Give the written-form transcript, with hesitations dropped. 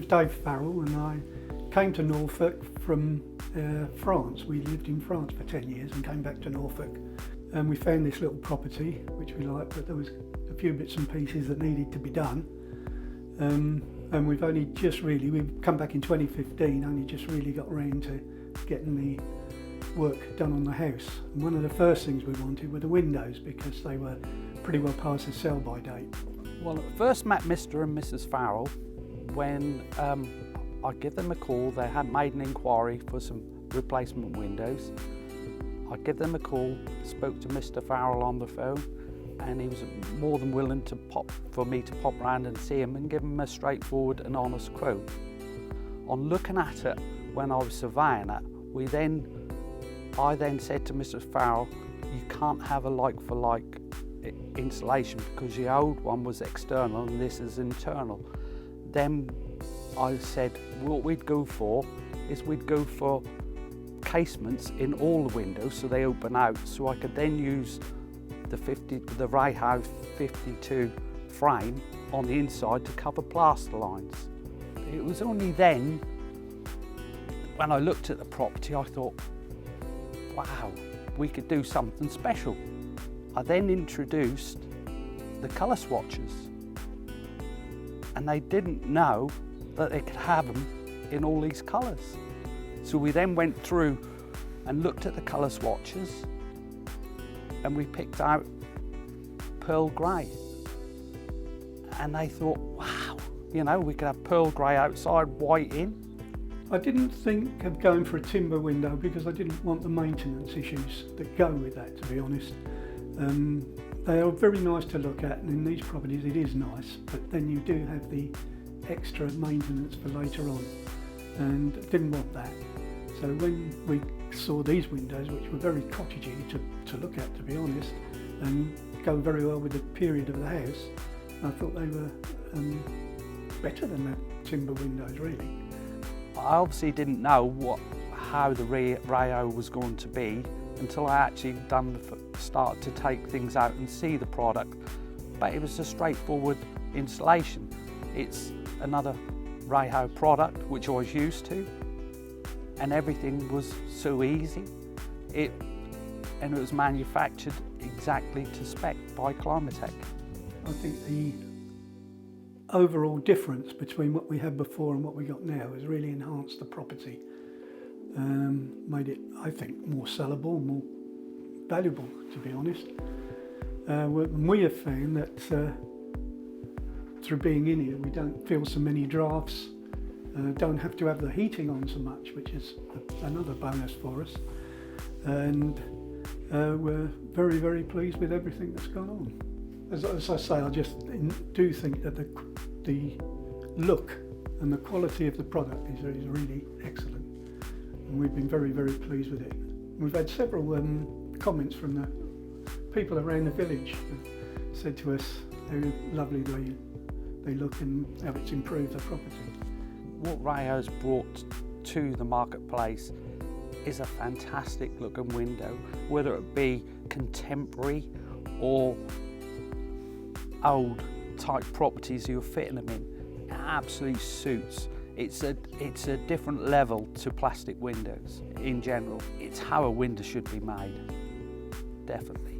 Dave Farrell and I came to Norfolk from France. We lived in France for 10 years and came back to Norfolk. And we found this little property, which we liked, but there was a few bits and pieces that needed to be done. And we've come back in 2015, only just really got around to getting the work done on the house. And one of the first things we wanted were the windows, because they were pretty well past the sell-by date. Well, I first met Mr and Mrs Farrell when I gave them a call. They had made an inquiry for some replacement windows. I gave them a call, spoke to Mr Farrell on the phone, and he was more than willing for me to pop round and see him and give him a straightforward and honest quote. On looking at it when I was surveying it, I then said to Mr Farrell, you can't have a like-for-like insulation because the old one was external and this is internal. Then I said what we'd go for is we'd go for casements in all the windows so they open out, so I could then use the REHAU 52 frame on the inside to cover plaster lines. It was only then, when I looked at the property, I thought, wow, we could do something special. I then introduced the colour swatches, and they didn't know that they could have them in all these colours. So we then went through and looked at the colour swatches, and we picked out pearl grey. And they thought, wow, you know, we could have pearl grey outside, white in. I didn't think of going for a timber window because I didn't want the maintenance issues that go with that, to be honest. They are very nice to look at, and in these properties it is nice, but then you do have the extra maintenance for later on, and didn't want that. So when we saw these windows, which were very cottagey to look at, to be honest, and go very well with the period of the house, I thought they were better than the timber windows, really. I obviously didn't know how the REHAU was going to be until I actually started to take things out and see the product. But it was a straightforward installation. It's another REHAU product which I was used to, and everything was so easy. And it was manufactured exactly to spec by Climatec. I think the overall difference between what we had before and what we got now has really enhanced the property. Made it, I think, more sellable, more valuable, to be honest. We have found that through being in here, we don't feel so many drafts, don't have to have the heating on so much, which is another bonus for us. And we're very, very pleased with everything that's gone on. As I say, I just do think that the look and the quality of the product is really excellent. And we've been very, very pleased with it. We've had several comments from the people around the village who said to us how lovely they look and how it's improved the property. What REHAU's brought to the marketplace is a fantastic looking window, whether it be contemporary or old type properties you're fitting them in. It absolutely suits. It's a different level to plastic windows in general. It's how a window should be made, definitely.